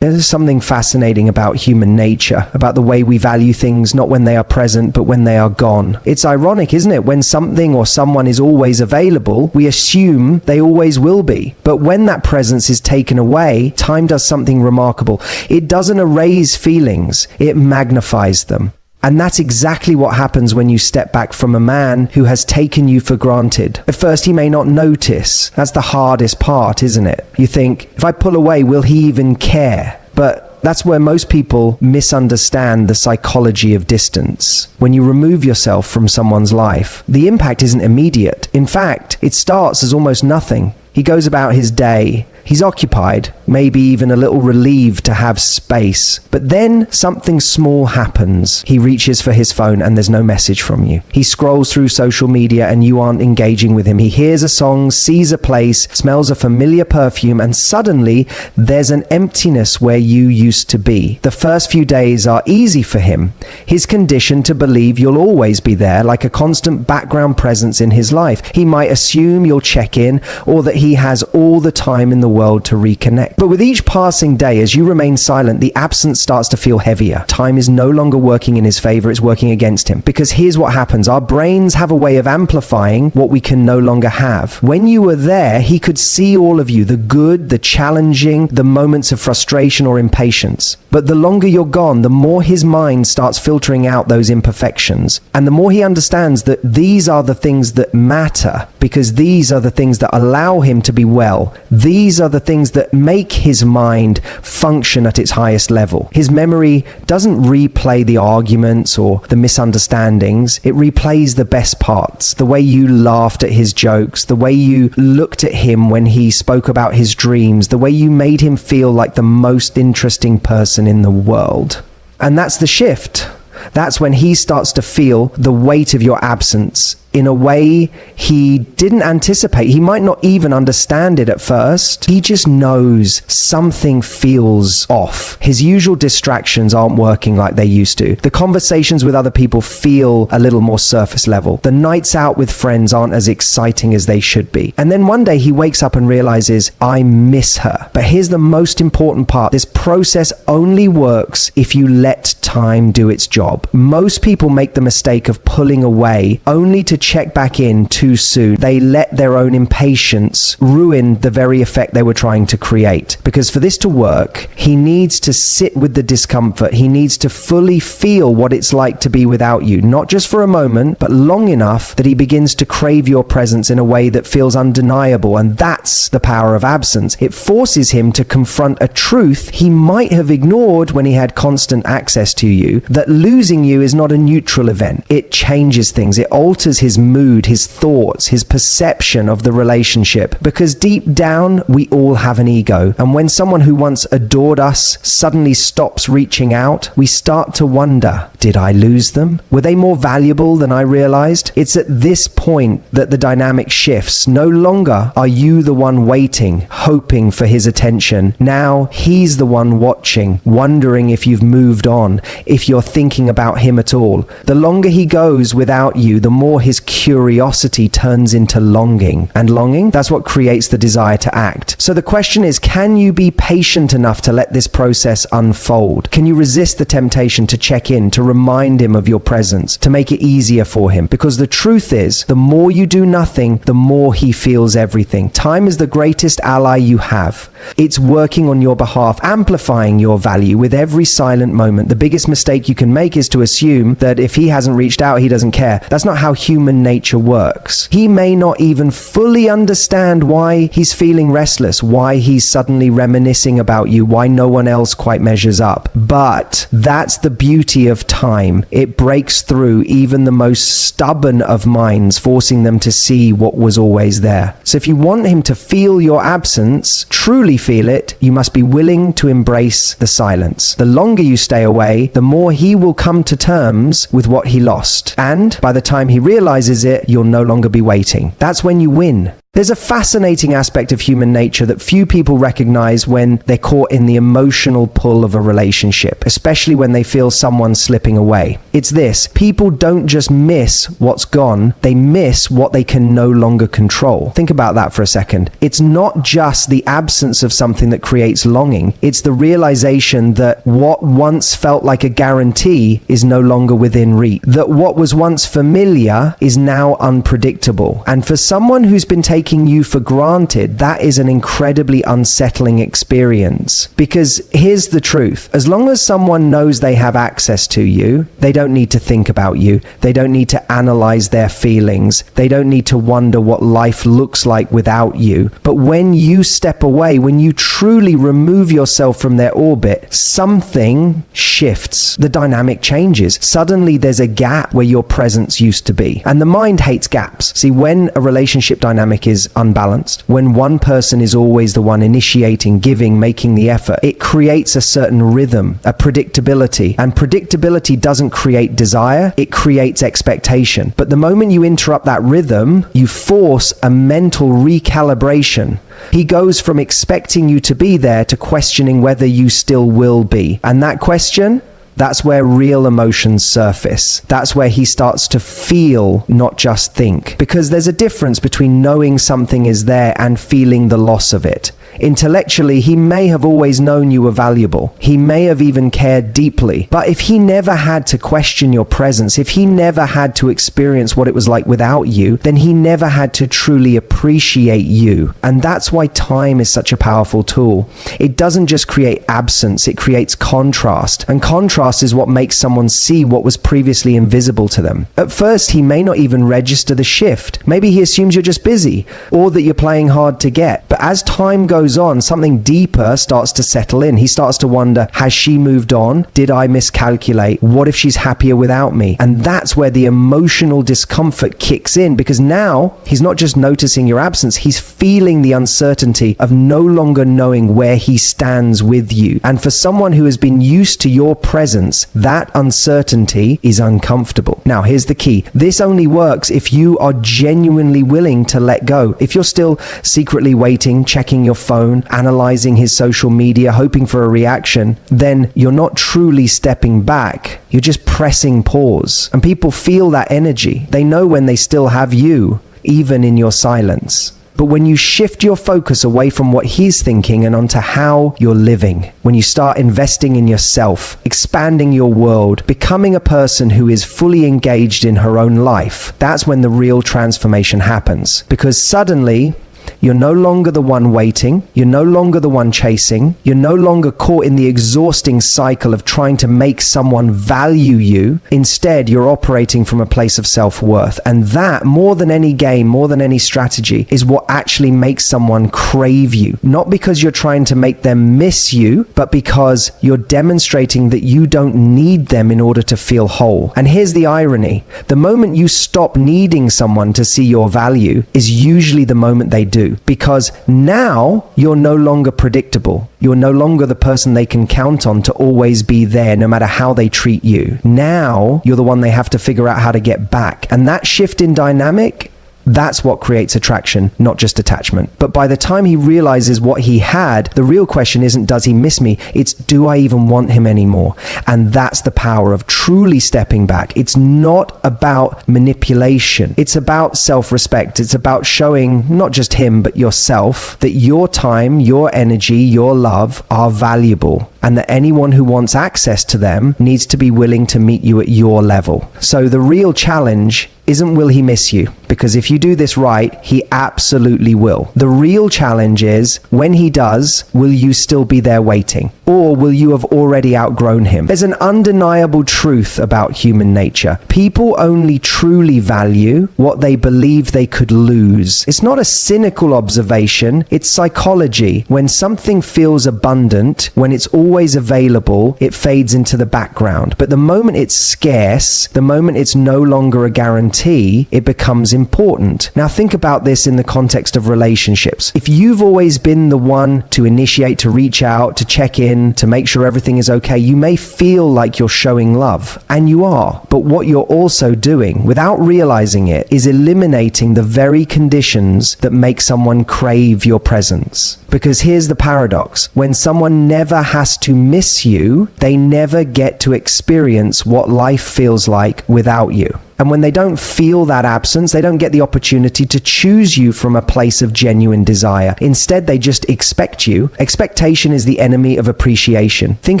There's something fascinating about human nature, about the way we value things not when they are present, but when they are gone. It's ironic, isn't it? When something or someone is always available, we assume they always will be. But when that presence is taken away, time does something remarkable. It doesn't erase feelings, it magnifies them. And that's exactly what happens when you step back from a man who has taken you for granted. At first, he may not notice. That's the hardest part, isn't it? You think, if I pull away, will he even care? But that's where most people misunderstand the psychology of distance. When you remove yourself from someone's life, the impact isn't immediate. In fact, it starts as almost nothing. He goes about his day. He's occupied, maybe even a little relieved to have space. But then something small happens. He reaches for his phone and there's no message from you. He scrolls through social media and you aren't engaging with him. He hears a song, sees a place, smells a familiar perfume, and suddenly there's an emptiness where you used to be. The first few days are easy for him. He's conditioned to believe you'll always be there, like a constant background presence in his life. He might assume you'll check in, or that he has all the time in the world to reconnect. But with each passing day, as you remain silent, the absence starts to feel heavier. Time is no longer working in his favor, it's working against him. Because here's what happens. Our brains have a way of amplifying what we can no longer have. When you were there, he could see all of you, the good, the challenging, the moments of frustration or impatience. But the longer you're gone, the more his mind starts filtering out those imperfections. And the more he understands that these are the things that matter, because these are the things that allow him to be well. These are the things that make his mind function at its highest level. His memory doesn't replay the arguments or the misunderstandings. It replays the best parts. The way you laughed at his jokes, the way you looked at him when he spoke about his dreams, the way you made him feel like the most interesting person in the world. And that's the shift. That's when he starts to feel the weight of your absence in a way he didn't anticipate. He might not even understand it at first. He just knows something feels off. His usual distractions aren't working like they used to. The conversations with other people feel a little more surface level. The nights out with friends aren't as exciting as they should be. And then one day he wakes up and realizes, I miss her. But here's the most important part. This process only works if you let time do its job. Most people make the mistake of pulling away only to check back in too soon. They let their own impatience ruin the very effect they were trying to create. Because for this to work, he needs to sit with the discomfort. He needs to fully feel what it's like to be without you, not just for a moment, but long enough that he begins to crave your presence in a way that feels undeniable. And that's the power of absence. It forces him to confront a truth he might have ignored when he had constant access to you, that losing you is not a neutral event. It changes things. It alters his mood, his thoughts, his perception of the relationship. Because deep down, we all have an ego. And when someone who once adored us suddenly stops reaching out, we start to wonder, did I lose them? Were they more valuable than I realized? It's at this point that the dynamic shifts. No longer are you the one waiting, hoping for his attention. Now he's the one watching, wondering if you've moved on, if you're thinking about him at all. The longer he goes without you, the more his curiosity turns into longing. And longing, that's what creates the desire to act. So the question is, can you be patient enough to let this process unfold? Can you resist the temptation to check in, to remind him of your presence, to make it easier for him? Because the truth is, the more you do nothing, the more he feels everything. Time is the greatest ally you have. It's working on your behalf, amplifying your value with every silent moment. The biggest mistake you can make is to assume that if he hasn't reached out, he doesn't care. That's not how human nature works. He may not even fully understand why he's feeling restless, why he's suddenly reminiscing about you, why no one else quite measures up. But that's the beauty of time. It breaks through even the most stubborn of minds, forcing them to see what was always there. So if you want him to feel your absence, truly feel it, you must be willing to embrace the silence. The longer you stay away, the more he will come to terms with what he lost. And by the time he realizes it, you'll no longer be waiting. That's when you win. There's a fascinating aspect of human nature that few people recognize when they're caught in the emotional pull of a relationship, especially when they feel someone slipping away. It's this: people don't just miss what's gone, they miss what they can no longer control. Think about that for a second. It's not just the absence of something that creates longing, it's the realization that what once felt like a guarantee is no longer within reach, that what was once familiar is now unpredictable. And for someone who's been taking you for granted, that is an incredibly unsettling experience. Because here's the truth: as long as someone knows they have access to you, they don't need to think about you, they don't need to analyze their feelings, they don't need to wonder what life looks like without you. But when you step away, when you truly remove yourself from their orbit, something shifts. The dynamic changes. Suddenly there's a gap where your presence used to be. And the mind hates gaps. See, when a relationship dynamic is unbalanced, when one person is always the one initiating, giving, making the effort, it creates a certain rhythm, a predictability. And predictability doesn't create desire, it creates expectation. But the moment you interrupt that rhythm, you force a mental recalibration. He goes from expecting you to be there to questioning whether you still will be. And that question, that's where real emotions surface. That's where he starts to feel, not just think. Because there's a difference between knowing something is there and feeling the loss of it. Intellectually, he may have always known you were valuable. He may have even cared deeply. But if he never had to question your presence, if he never had to experience what it was like without you, then he never had to truly appreciate you. And that's why time is such a powerful tool. It doesn't just create absence, it creates contrast. And contrast is what makes someone see what was previously invisible to them. At first, he may not even register the shift. Maybe he assumes you're just busy, or that you're playing hard to get. But as time goes on, something deeper starts to settle in. He starts to wonder, has she moved on? Did I miscalculate? What if she's happier without me? And that's where the emotional discomfort kicks in, because now he's not just noticing your absence, he's feeling the uncertainty of no longer knowing where he stands with you. And for someone who has been used to your presence, that uncertainty is uncomfortable. Now, here's the key. This only works if you are genuinely willing to let go. If you're still secretly waiting, checking your phone, analyzing his social media, hoping for a reaction, then you're not truly stepping back. You're just pressing pause. And people feel that energy. They know when they still have you, even in your silence. But when you shift your focus away from what he's thinking and onto how you're living, when you start investing in yourself, expanding your world, becoming a person who is fully engaged in her own life, that's when the real transformation happens. Because suddenly, you're no longer the one waiting, you're no longer the one chasing, you're no longer caught in the exhausting cycle of trying to make someone value you. Instead, you're operating from a place of self-worth. And that, more than any game, more than any strategy, is what actually makes someone crave you. Not because you're trying to make them miss you, but because you're demonstrating that you don't need them in order to feel whole. And here's the irony. The moment you stop needing someone to see your value is usually the moment they do. Because now you're no longer predictable. You're no longer the person they can count on to always be there no matter how they treat you. Now you're the one they have to figure out how to get back. And that shift in dynamic, that's what creates attraction, not just attachment. But by the time he realizes what he had, the real question isn't, does he miss me? It's, do I even want him anymore? And that's the power of truly stepping back. It's not about manipulation. It's about self-respect. It's about showing not just him, but yourself, that your time, your energy, your love are valuable. And that anyone who wants access to them needs to be willing to meet you at your level. So the real challenge isn't will he miss you? Because if you do this right, he absolutely will. The real challenge is, when he does, will you still be there waiting? Or will you have already outgrown him? There's an undeniable truth about human nature. People only truly value what they believe they could lose. It's not a cynical observation, it's psychology. When something feels abundant, when it's always available, it fades into the background. But the moment it's scarce, the moment it's no longer a guarantee, guarantee it becomes important. Now think about this in the context of relationships. If you've always been the one to initiate, to reach out, to check in, to make sure everything is okay, you may feel like you're showing love, and you are. But what you're also doing, without realizing it, is eliminating the very conditions that make someone crave your presence. Because here's the paradox. When someone never has to miss you, they never get to experience what life feels like without you. And when they don't feel that absence, they don't get the opportunity to choose you from a place of genuine desire. Instead, they just expect you. Expectation is the enemy of appreciation. Think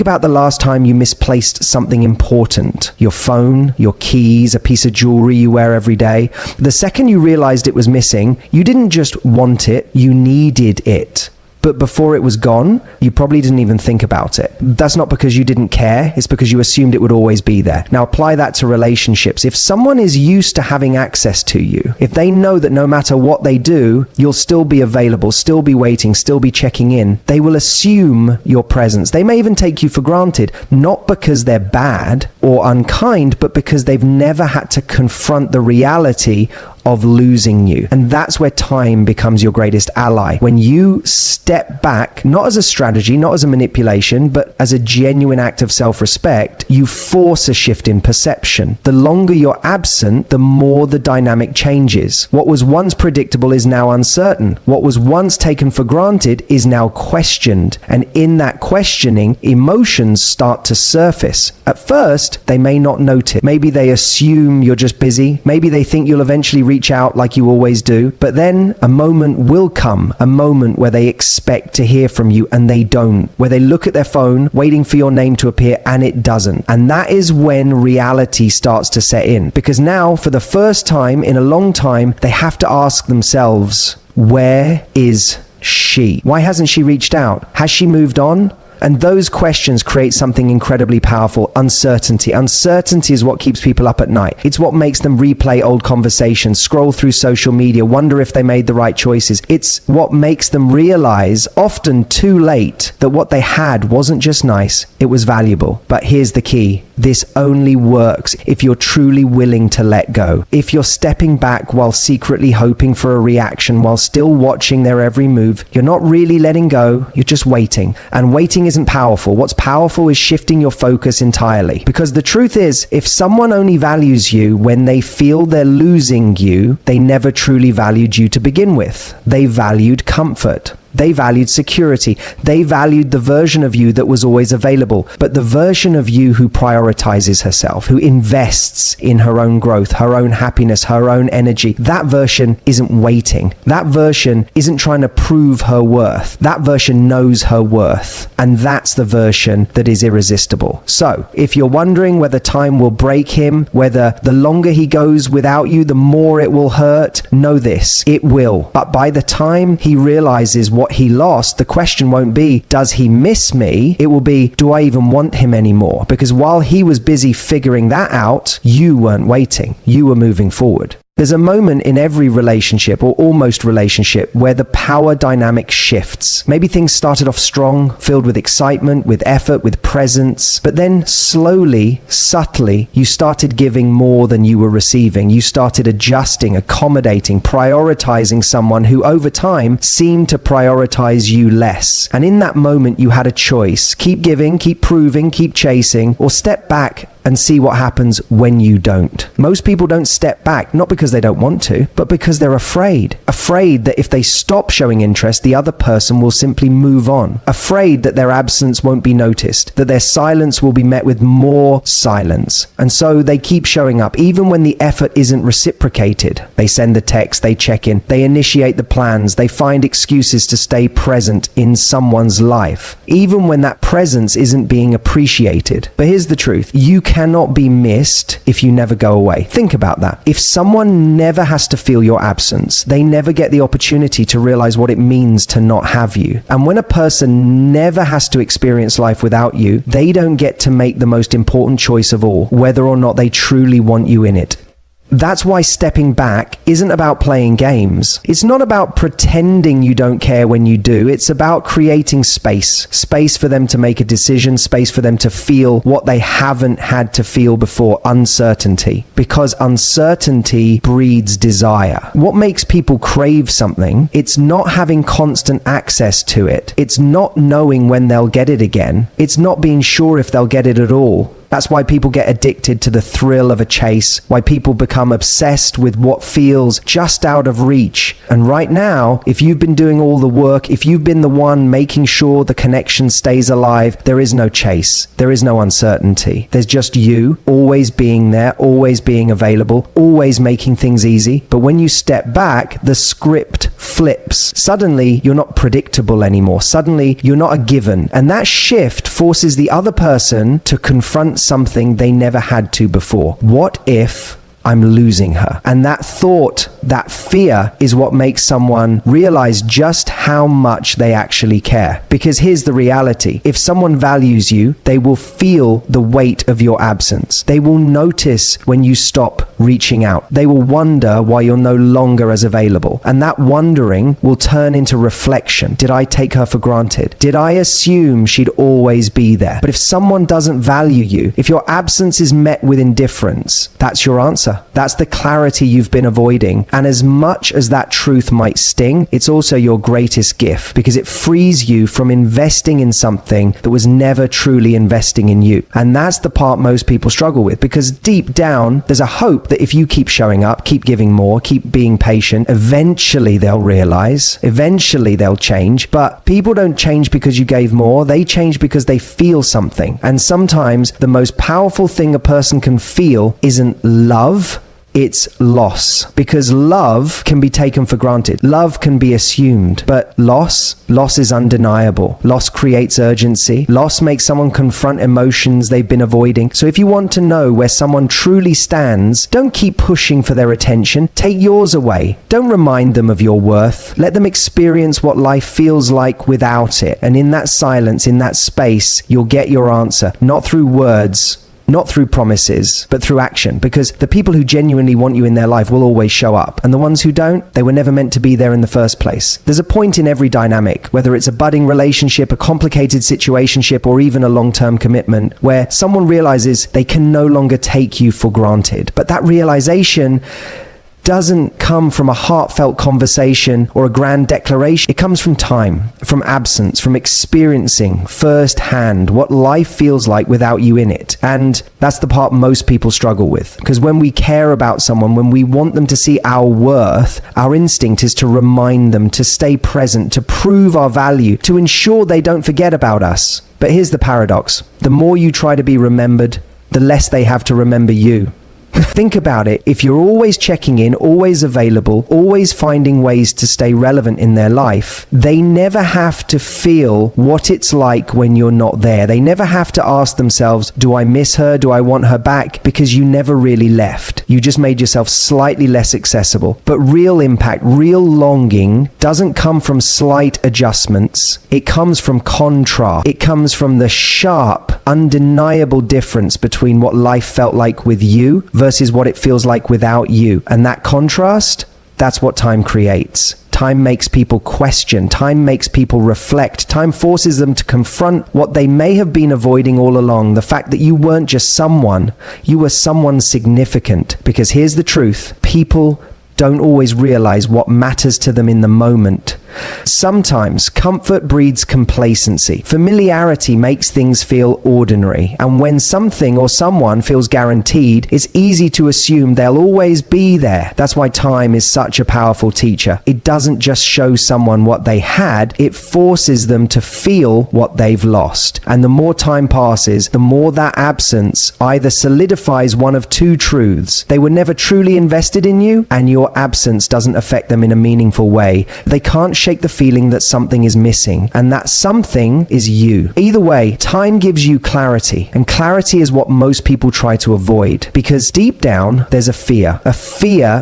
about the last time you misplaced something important. Your phone, your keys, a piece of jewelry you wear every day. The second you realized it was missing, you didn't just want it, you needed it. But before it was gone, you probably didn't even think about it. That's not because you didn't care, it's because you assumed it would always be there. Now apply that to relationships. If someone is used to having access to you, if they know that no matter what they do, you'll still be available, still be waiting, still be checking in, they will assume your presence. They may even take you for granted, not because they're bad or unkind, but because they've never had to confront the reality of losing you. And that's where time becomes your greatest ally. When you step back, not as a strategy, not as a manipulation, but as a genuine act of self-respect, you force a shift in perception. The longer you're absent, the more the dynamic changes. What was once predictable is now uncertain. What was once taken for granted is now questioned. And in that questioning, emotions start to surface. At first, they may not note it. Maybe they assume you're just busy. Maybe they think you'll eventually reach out like you always do. But then a moment will come, a moment where they expect to hear from you and they don't, where they look at their phone waiting for your name to appear and it doesn't. And that is when reality starts to set in. Because now, for the first time in a long time, they have to ask themselves, where is she? Why hasn't she reached out? Has she moved on? And those questions create something incredibly powerful: uncertainty. Uncertainty is what keeps people up at night. It's what makes them replay old conversations, scroll through social media, wonder if they made the right choices. It's what makes them realize, often too late, that what they had wasn't just nice, it was valuable. But here's the key. This only works if you're truly willing to let go. If you're stepping back while secretly hoping for a reaction, while still watching their every move, you're not really letting go, you're just waiting. And waiting isn't powerful. What's powerful is shifting your focus entirely. Because the truth is, if someone only values you when they feel they're losing you, they never truly valued you to begin with. They valued comfort. They valued security. They valued the version of you that was always available. But the version of you who prioritizes herself, who invests in her own growth, her own happiness, her own energy, that version isn't waiting. That version isn't trying to prove her worth. That version knows her worth. And that's the version that is irresistible. So, if you're wondering whether time will break him, whether the longer he goes without you, the more it will hurt, know this: it will. But by the time he realizes what he lost, the question won't be, does he miss me? It will be, do I even want him anymore? Because while he was busy figuring that out, you weren't waiting. You were moving forward. There's a moment in every relationship, or almost relationship, where the power dynamic shifts. Maybe things started off strong, filled with excitement, with effort, with presence, but then slowly, subtly, you started giving more than you were receiving. You started adjusting, accommodating, prioritizing someone who over time seemed to prioritize you less. And in that moment, you had a choice: keep giving, keep proving, keep chasing, or step back and see what happens when you don't. Most people don't step back, not because they don't want to, but because they're afraid. Afraid that if they stop showing interest, the other person will simply move on. Afraid that their absence won't be noticed, that their silence will be met with more silence. And so they keep showing up, even when the effort isn't reciprocated. They send the text, they check in, they initiate the plans, they find excuses to stay present in someone's life, even when that presence isn't being appreciated. But here's the truth: you cannot be missed if you never go away. Think about that. If someone never has to feel your absence, they never get the opportunity to realize what it means to not have you. And when a person never has to experience life without you, they don't get to make the most important choice of all, whether or not they truly want you in it. That's why stepping back isn't about playing games. It's not about pretending you don't care when you do. It's about creating space. Space for them to make a decision, space for them to feel what they haven't had to feel before, uncertainty. Because uncertainty breeds desire. What makes people crave something, it's not having constant access to it. It's not knowing when they'll get it again. It's not being sure if they'll get it at all. That's why people get addicted to the thrill of a chase, why people become obsessed with what feels just out of reach. And right now, if you've been doing all the work, if you've been the one making sure the connection stays alive, there is no chase. There is no uncertainty. There's just you, always being there, always being available, always making things easy. But when you step back, the script flips. Suddenly, you're not predictable anymore. Suddenly, you're not a given. And that shift forces the other person to confront something they never had to before. What if I'm losing her? And that thought, that fear is what makes someone realize just how much they actually care. Because here's the reality. If someone values you, they will feel the weight of your absence. They will notice when you stop reaching out. They will wonder why you're no longer as available. And that wondering will turn into reflection. Did I take her for granted? Did I assume she'd always be there? But if someone doesn't value you, if your absence is met with indifference, that's your answer. That's the clarity you've been avoiding. And as much as that truth might sting, it's also your greatest gift because it frees you from investing in something that was never truly investing in you. And that's the part most people struggle with, because deep down, there's a hope that if you keep showing up, keep giving more, keep being patient, eventually they'll realize, eventually they'll change. But people don't change because you gave more. They change because they feel something. And sometimes the most powerful thing a person can feel isn't love, it's loss. Because love can be taken for granted. Love can be assumed. But loss is undeniable. Loss creates urgency. Loss makes someone confront emotions they've been avoiding. So if you want to know where someone truly stands, don't keep pushing for their attention. Take yours away. Don't remind them of your worth. Let them experience what life feels like without it. And in that silence, in that space, you'll get your answer. Not through words, not through promises, but through action. Because the people who genuinely want you in their life will always show up. And the ones who don't, they were never meant to be there in the first place. There's a point in every dynamic, whether it's a budding relationship, a complicated situationship, or even a long-term commitment, where someone realizes they can no longer take you for granted. But that realization doesn't come from a heartfelt conversation or a grand declaration. It comes from time, from absence, from experiencing firsthand what life feels like without you in it. And that's the part most people struggle with. Because when we care about someone, when we want them to see our worth, our instinct is to remind them, to stay present, to prove our value, to ensure they don't forget about us. But here's the paradox. The more you try to be remembered, the less they have to remember you. Think about it. If you're always checking in, always available, always finding ways to stay relevant in their life, they never have to feel what it's like when you're not there. They never have to ask themselves, do I miss her? Do I want her back? Because you never really left. You just made yourself slightly less accessible. But real impact, real longing doesn't come from slight adjustments. It comes from contrast. It comes from the sharp, undeniable difference between what life felt like with you versus what it feels like without you. And that contrast, that's what time creates. Time makes people question. Time makes people reflect. Time forces them to confront what they may have been avoiding all along. The fact that you weren't just someone, you were someone significant. Because here's the truth. People don't always realize what matters to them in the moment. Sometimes comfort breeds complacency. Familiarity makes things feel ordinary. And when something or someone feels guaranteed, it's easy to assume they'll always be there. That's why time is such a powerful teacher. It doesn't just show someone what they had, it forces them to feel what they've lost. And the more time passes, the more that absence either solidifies one of two truths. They were never truly invested in you, and your absence doesn't affect them in a meaningful way. They can't shake the feeling that something is missing, and that something is you. Either way, time gives you clarity, and clarity is what most people try to avoid, because deep down, there's a fear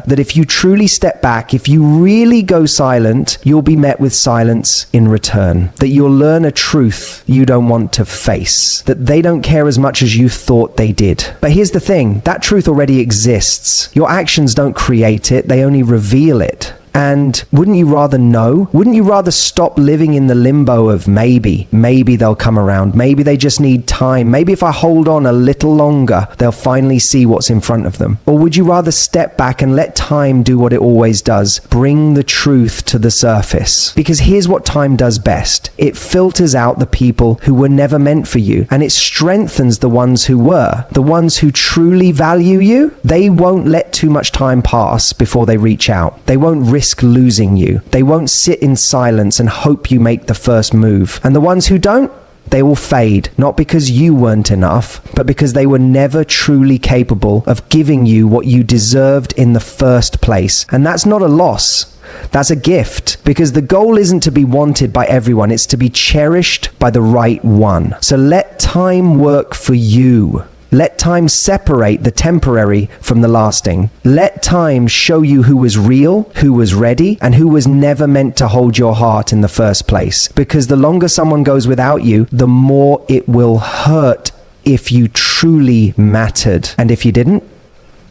that if you truly step back, if you really go silent, you'll be met with silence in return, that you'll learn a truth you don't want to face, that they don't care as much as you thought they did. But here's the thing, that truth already exists. Your actions don't create it, they only reveal it. And wouldn't you rather know? Wouldn't you rather stop living in the limbo of maybe they'll come around, maybe they just need time, maybe if I hold on a little longer, they'll finally see what's in front of them? Or would you rather step back and let time do what it always does, bring the truth to the surface? Because here's what time does best. It filters out the people who were never meant for you, and it strengthens the ones who were. The ones who truly value you, they won't let too much time pass before they reach out. They won't risk losing you. They won't sit in silence and hope you make the first move. And the ones who don't, they will fade, not because you weren't enough, but because they were never truly capable of giving you what you deserved in the first place. And that's not a loss. That's a gift, because the goal isn't to be wanted by everyone, it's to be cherished by the right one. So let time work for you. Let time separate the temporary from the lasting. Let time show you who was real, who was ready, and who was never meant to hold your heart in the first place. Because the longer someone goes without you, the more it will hurt if you truly mattered. And if you didn't,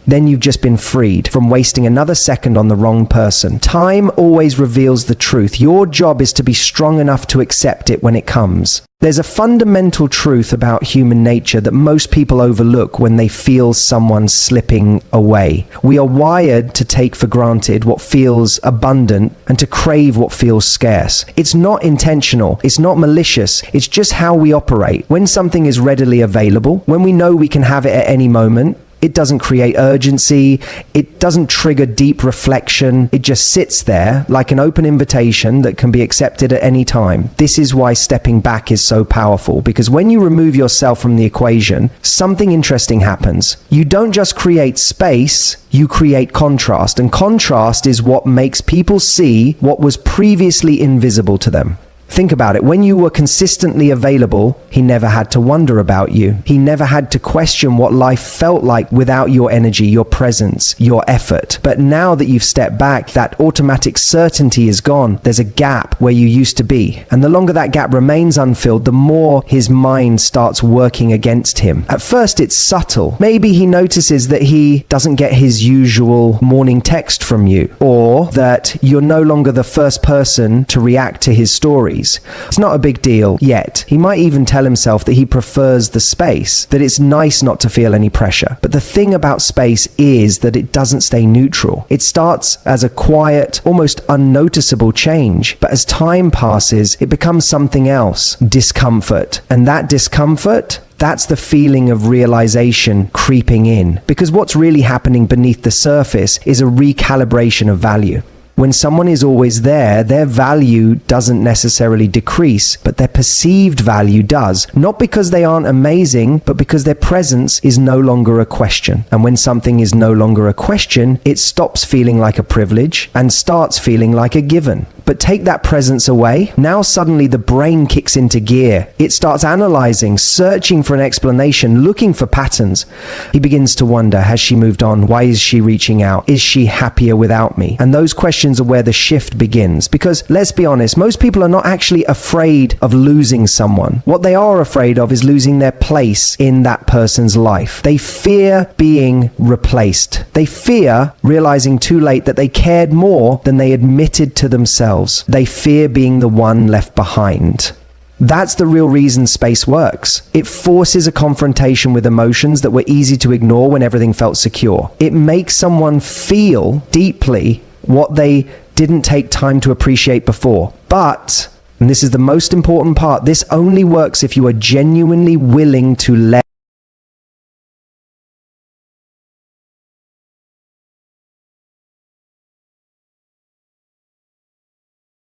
then you've just been freed from wasting another second on the wrong person. Time always reveals the truth. Your job is to be strong enough to accept it when it comes. There's a fundamental truth about human nature that most people overlook when they feel someone slipping away. We are wired to take for granted what feels abundant and to crave what feels scarce. It's not intentional, it's not malicious, it's just how we operate. When something is readily available, when we know we can have it at any moment, it doesn't create urgency, it doesn't trigger deep reflection, it just sits there like an open invitation that can be accepted at any time. This is why stepping back is so powerful, because when you remove yourself from the equation, something interesting happens. You don't just create space, you create contrast, and contrast is what makes people see what was previously invisible to them. Think about it. When you were consistently available, he never had to wonder about you. He never had to question what life felt like without your energy, your presence, your effort. But now that you've stepped back, that automatic certainty is gone. There's a gap where you used to be. And the longer that gap remains unfilled, the more his mind starts working against him. At first, it's subtle. Maybe he notices that he doesn't get his usual morning text from you, or that you're no longer the first person to react to his story. It's not a big deal yet. He might even tell himself that he prefers the space, that it's nice not to feel any pressure. But the thing about space is that it doesn't stay neutral. It starts as a quiet, almost unnoticeable change, but as time passes, it becomes something else, discomfort. And that discomfort, that's the feeling of realization creeping in. Because what's really happening beneath the surface is a recalibration of value. When someone is always there, their value doesn't necessarily decrease, but their perceived value does. Not because they aren't amazing, but because their presence is no longer a question. And when something is no longer a question, it stops feeling like a privilege and starts feeling like a given. But take that presence away, now suddenly the brain kicks into gear. It starts analyzing, searching for an explanation, looking for patterns. He begins to wonder, has she moved on? Why is she reaching out? Is she happier without me? And those questions are where the shift begins. Because let's be honest, most people are not actually afraid of losing someone. What they are afraid of is losing their place in that person's life. They fear being replaced. They fear realizing too late that they cared more than they admitted to themselves. They fear being the one left behind. That's the real reason space works. It forces a confrontation with emotions that were easy to ignore when everything felt secure. It makes someone feel deeply what they didn't take time to appreciate before. But, and this is the most important part, this only works if you are genuinely willing to let